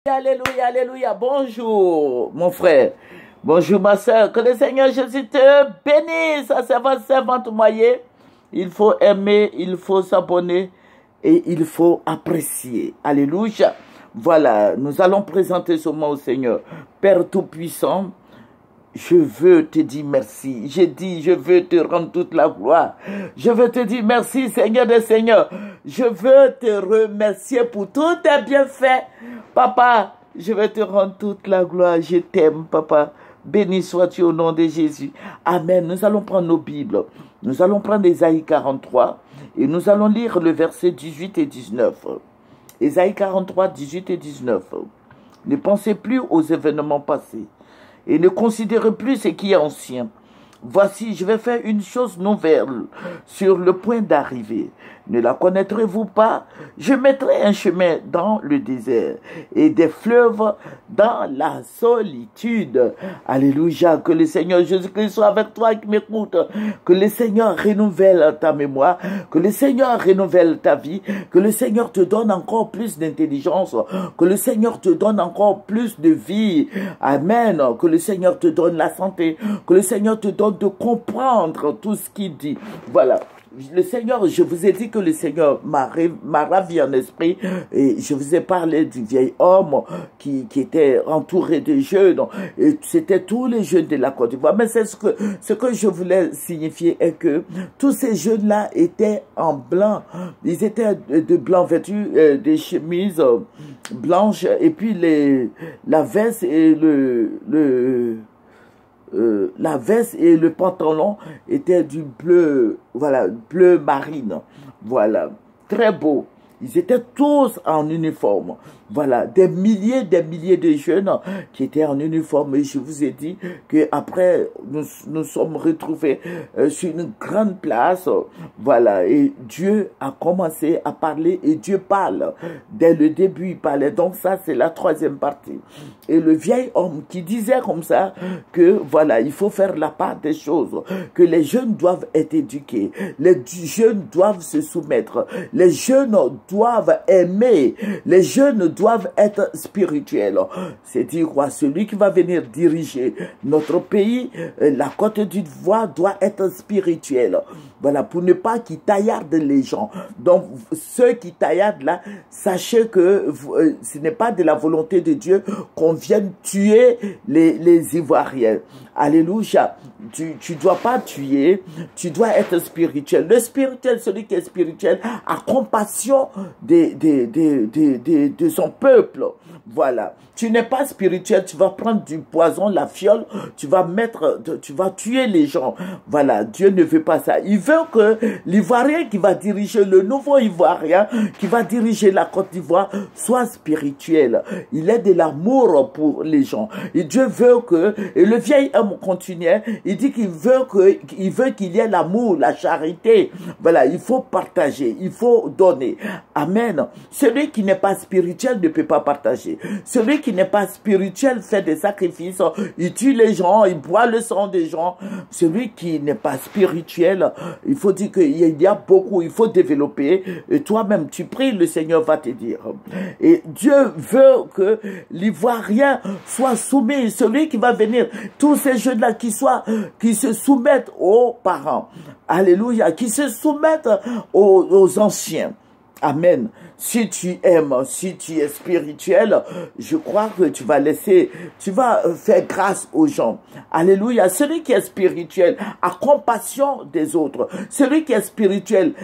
Alléluia, alléluia. Bonjour, mon frère. Bonjour, ma soeur. Que le Seigneur Jésus te bénisse. Sa servante moyenne. Il faut aimer, il faut s'abonner et il faut apprécier. Alléluia. Voilà, nous allons présenter ce mot au Seigneur. Père Tout-Puissant, je veux te dire merci. J'ai dit, je veux te rendre toute la gloire. Je veux te dire merci, Seigneur des Seigneurs. Je veux te remercier pour tous tes bienfaits. Papa, je veux te rendre toute la gloire. Je t'aime, papa. Béni sois-tu au nom de Jésus. Amen. Nous allons prendre nos Bibles. Nous allons prendre Ésaïe 43 et nous allons lire le verset 18 et 19. Ésaïe 43, 18 et 19. Ne pensez plus aux événements passés et ne considérez plus ce qui est ancien. Voici, je vais faire une chose nouvelle sur le point d'arriver. Ne la connaîtrez-vous pas? Je mettrai un chemin dans le désert et des fleuves dans la solitude. Alléluia, que le Seigneur Jésus-Christ soit avec toi qui m'écoute. Que le Seigneur renouvelle ta mémoire, que le Seigneur renouvelle ta vie, que le Seigneur te donne encore plus d'intelligence, que le Seigneur te donne encore plus de vie. Amen. Que le Seigneur te donne la santé, que le Seigneur te donne de comprendre tout ce qu'il dit. Voilà. Le Seigneur, je vous ai dit que le Seigneur m'a ravi en esprit et je vous ai parlé du vieil homme qui était entouré de jeunes et c'était tous les jeunes de la Côte d'Ivoire. Mais c'est ce que je voulais signifier est que tous ces jeunes-là étaient en blanc. Ils étaient de blanc vêtus, des chemises blanches et puis la veste et la veste et le pantalon étaient du bleu, voilà, bleu marine, voilà, très beau. Ils étaient tous en uniforme. Voilà, des milliers de jeunes qui étaient en uniforme. Et je vous ai dit qu'après, nous sommes retrouvés sur une grande place. Voilà, et Dieu a commencé à parler et Dieu parle. Dès le début, il parlait. Donc ça, c'est la troisième partie. Et le vieil homme qui disait comme ça que, voilà, il faut faire la part des choses. Que les jeunes doivent être éduqués. Les jeunes doivent se soumettre. Les jeunes doivent aimer. Les jeunes doivent être spirituels. C'est dire quoi? Celui qui va venir diriger notre pays, la Côte d'Ivoire doit être spirituel. Voilà, pour ne pas qu'ils taillardent les gens. Donc, ceux qui taillardent là, sachez que ce n'est pas de la volonté de Dieu qu'on vienne tuer les Ivoiriens. Alléluia. Tu dois pas tuer, tu dois être spirituel. Le spirituel, celui qui est spirituel, a compassion de son peuple. Voilà. Tu n'es pas spirituel, tu vas prendre du poison, la fiole, tu vas tuer les gens. Voilà. Dieu ne veut pas ça. Il veut que l'Ivoirien qui va diriger, le nouveau Ivoirien qui va diriger la Côte d'Ivoire soit spirituel. Il est de l'amour pour les gens. Et Dieu veut que, et le vieil homme continuait, il dit qu'il veut qu'il y ait l'amour, la charité. Voilà, il faut partager, il faut donner. Amen. Celui qui n'est pas spirituel ne peut pas partager. Celui qui n'est pas spirituel fait des sacrifices, il tue les gens, il boit le sang des gens. Celui qui n'est pas spirituel, il faut dire qu'il y a beaucoup, il faut développer. Et toi-même, tu pries, le Seigneur va te dire. Et Dieu veut que l'Ivoirien soit soumis. Celui qui va venir, tous ces jeunes-là qui se soumettent aux parents. Alléluia. Qui se soumettent aux anciens. Amen. Si tu aimes, si tu es spirituel, je crois que tu vas faire grâce aux gens. Alléluia. Celui qui est spirituel a compassion des autres. Celui qui est spirituel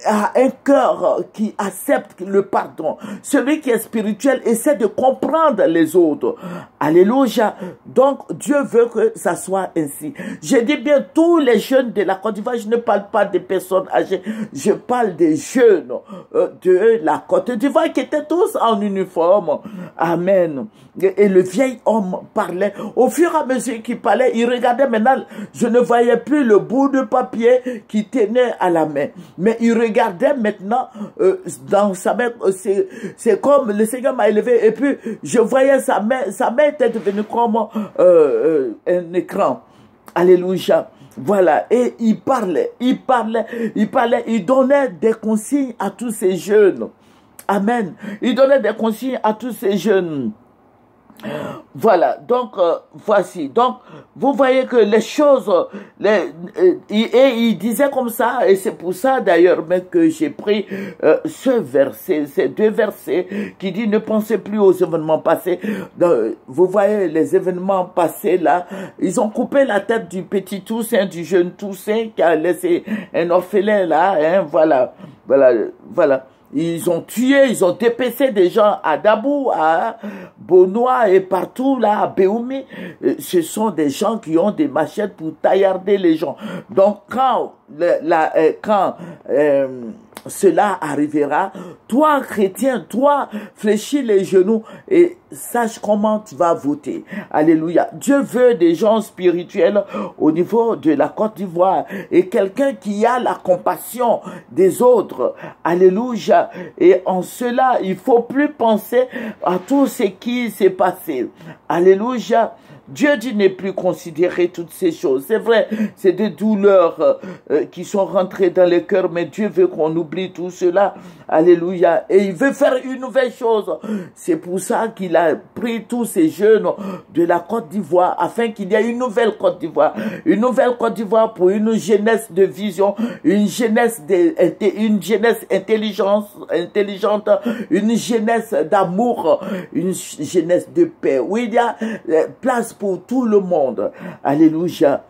a un cœur qui accepte le pardon. Celui qui est spirituel essaie de comprendre les autres. Alléluia. Donc, Dieu veut que ça soit ainsi. Je dis bien tous les jeunes de la Côte d'Ivoire, je ne parle pas des personnes âgées, je parle des jeunes de la Côte d'Ivoire qui étaient tous en uniforme. Amen. Et le vieil homme parlait. Au fur et à mesure qu'il parlait, il regardait maintenant. Je ne voyais plus le bout de papier qu'il tenait à la main. Mais il regardait maintenant dans sa main. C'est comme le Seigneur m'a élevé. Et puis, je voyais sa main. Sa main était devenue comme un écran. Alléluia. Voilà, et il parlait, il donnait des consignes à tous ces jeunes. Amen. Il donnait des consignes à tous ces jeunes. Voilà, donc voici. Donc, vous voyez que les choses, il disait comme ça, et c'est pour ça d'ailleurs même que j'ai pris ce verset, ces deux versets qui dit ne pensez plus aux événements passés. Donc, vous voyez les événements passés là, ils ont coupé la tête du petit Toussaint, du jeune Toussaint qui a laissé un orphelin là, hein, voilà, voilà, voilà. Ils ont tué, ils ont dépecé des gens à Dabou, à Bonois et partout là, à Béoumi. Ce sont des gens qui ont des machettes pour taillarder les gens. Donc quand cela arrivera, toi chrétien, toi fléchis les genoux et sache comment tu vas voter. Alléluia. Dieu veut des gens spirituels au niveau de la Côte d'Ivoire et quelqu'un qui a la compassion des autres. Alléluia. Et en cela, il faut plus penser à tout ce qui s'est passé. Alléluia. Dieu dit ne plus considérer toutes ces choses. C'est vrai, c'est des douleurs qui sont rentrées dans le cœur, mais Dieu veut qu'on oublie tout cela. Alléluia. Et il veut faire une nouvelle chose. C'est pour ça qu'il a pris tous ces jeunes de la Côte d'Ivoire, afin qu'il y ait une nouvelle Côte d'Ivoire. Une nouvelle Côte d'Ivoire pour une jeunesse de vision, une jeunesse intelligente, une jeunesse d'amour, une jeunesse de paix, où il y a place pour tout le monde. Alléluia.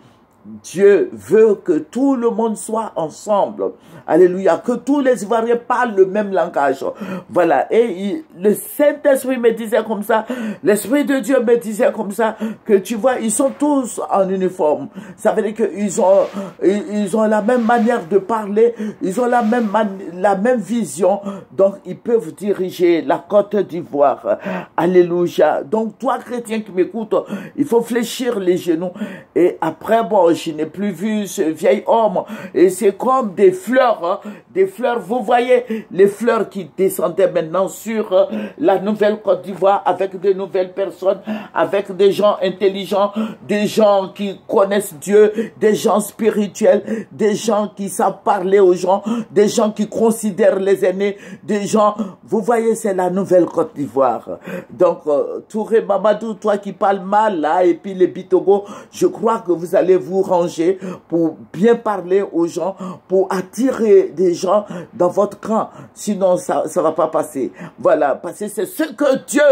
Dieu veut que tout le monde soit ensemble. Alléluia. Que tous les Ivoiriens parlent le même langage. Voilà. Et le Saint-Esprit me disait comme ça, l'Esprit de Dieu me disait comme ça, que tu vois, ils sont tous en uniforme. Ça veut dire qu'ils ont la même manière de parler, ils ont la même vision. Donc, ils peuvent diriger la Côte d'Ivoire. Alléluia. Donc, toi, chrétien qui m'écoute, il faut fléchir les genoux. Et après, bon, je n'ai plus vu ce vieil homme. Et c'est comme des fleurs, hein, des fleurs. Vous voyez les fleurs qui descendaient maintenant sur la nouvelle Côte d'Ivoire avec de nouvelles personnes, avec des gens intelligents, des gens qui connaissent Dieu, des gens spirituels, des gens qui savent parler aux gens, des gens qui considèrent les aînés, des gens, vous voyez, c'est la nouvelle Côte d'Ivoire. Donc, Touré Mamadou, toi qui parles mal là, et puis les Bitogo, je crois que vous allez vous ranger pour bien parler aux gens, pour attirer des gens dans votre camp. Sinon, ça va pas passer. Voilà, parce que c'est ce que Dieu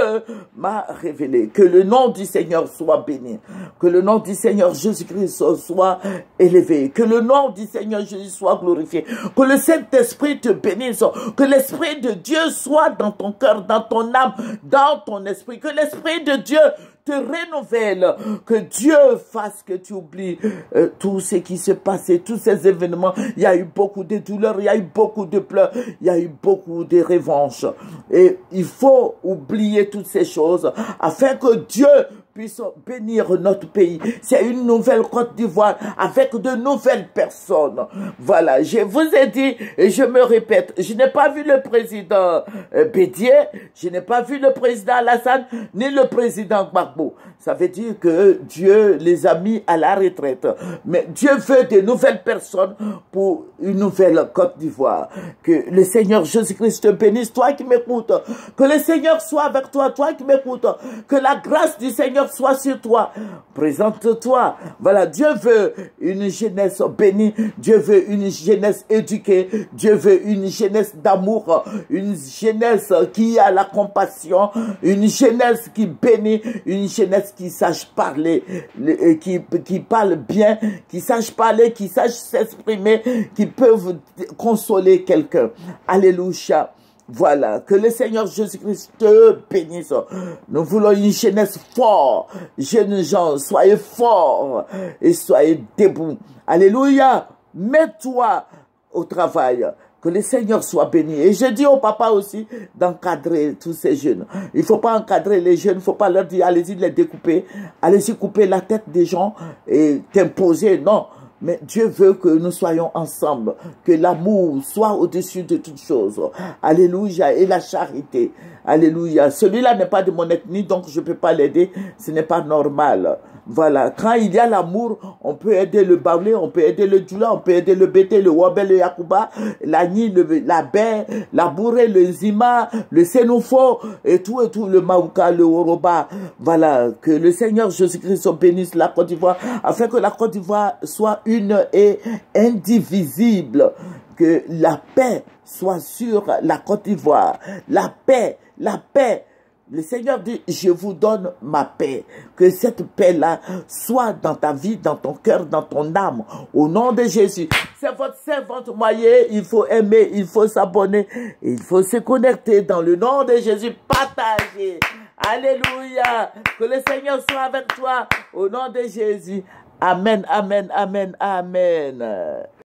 m'a révélé. Que le nom du Seigneur soit béni. Que le nom du Seigneur Jésus-Christ soit élevé. Que le nom du Seigneur Jésus soit glorifié. Que le Saint-Esprit te bénisse. Que l'Esprit de Dieu soit dans ton cœur, dans ton âme, dans ton esprit. Que l'Esprit de Dieu te renouvelle, que Dieu fasse que tu oublies tout ce qui s'est passé, tous ces événements. Il y a eu beaucoup de douleurs, il y a eu beaucoup de pleurs, il y a eu beaucoup de revanches. Et il faut oublier toutes ces choses afin que Dieu puisse bénir notre pays. C'est une nouvelle Côte d'Ivoire avec de nouvelles personnes. Voilà, je vous ai dit et je me répète, je n'ai pas vu le président Bédier, je n'ai pas vu le président Alassane, ni le président Gbagbo. Ça veut dire que Dieu les a mis à la retraite. Mais Dieu veut de nouvelles personnes pour une nouvelle Côte d'Ivoire. Que le Seigneur Jésus-Christ te bénisse, toi qui m'écoutes. Que le Seigneur soit avec toi, toi qui m'écoutes. Que la grâce du Seigneur soit sur toi. Présente-toi. Voilà, Dieu veut une jeunesse bénie. Dieu veut une jeunesse éduquée. Dieu veut une jeunesse d'amour. Une jeunesse qui a la compassion. Une jeunesse qui bénit. Une jeunesse qui sache parler, qui parle bien, qui sache parler, qui sache s'exprimer, qui peuvent consoler quelqu'un. Alléluia. Voilà, que le Seigneur Jésus-Christ te bénisse. Nous voulons une jeunesse forte. Jeunes gens, soyez forts et soyez debout. Alléluia. Mets-toi au travail. Que le Seigneur soit béni. Et je dis au papa aussi d'encadrer tous ces jeunes. Il ne faut pas encadrer les jeunes. Il ne faut pas leur dire, allez-y les découper. Allez-y couper la tête des gens et t'imposer. Non. Mais Dieu veut que nous soyons ensemble. Que l'amour soit au-dessus de toutes choses. Alléluia. Et la charité. Alléluia. Celui-là n'est pas de mon ethnie, donc je ne peux pas l'aider. Ce n'est pas normal. Voilà, quand il y a l'amour, on peut aider le Baoulé, on peut aider le Djoula, on peut aider le Bété, le Wabel, le Yakuba, la Ni, la Bain, la Bouré, le Zima, le Sénoufo, et tout, le Maouka, le Woroba. Voilà, que le Seigneur Jésus-Christ bénisse la Côte d'Ivoire, afin que la Côte d'Ivoire soit une et indivisible, que la paix soit sur la Côte d'Ivoire, la paix. Le Seigneur dit, je vous donne ma paix. Que cette paix-là soit dans ta vie, dans ton cœur, dans ton âme. Au nom de Jésus. C'est votre servante moyen. Il faut aimer, il faut s'abonner. Il faut se connecter dans le nom de Jésus. Partager. Alléluia. Que le Seigneur soit avec toi. Au nom de Jésus. Amen, amen, amen, amen.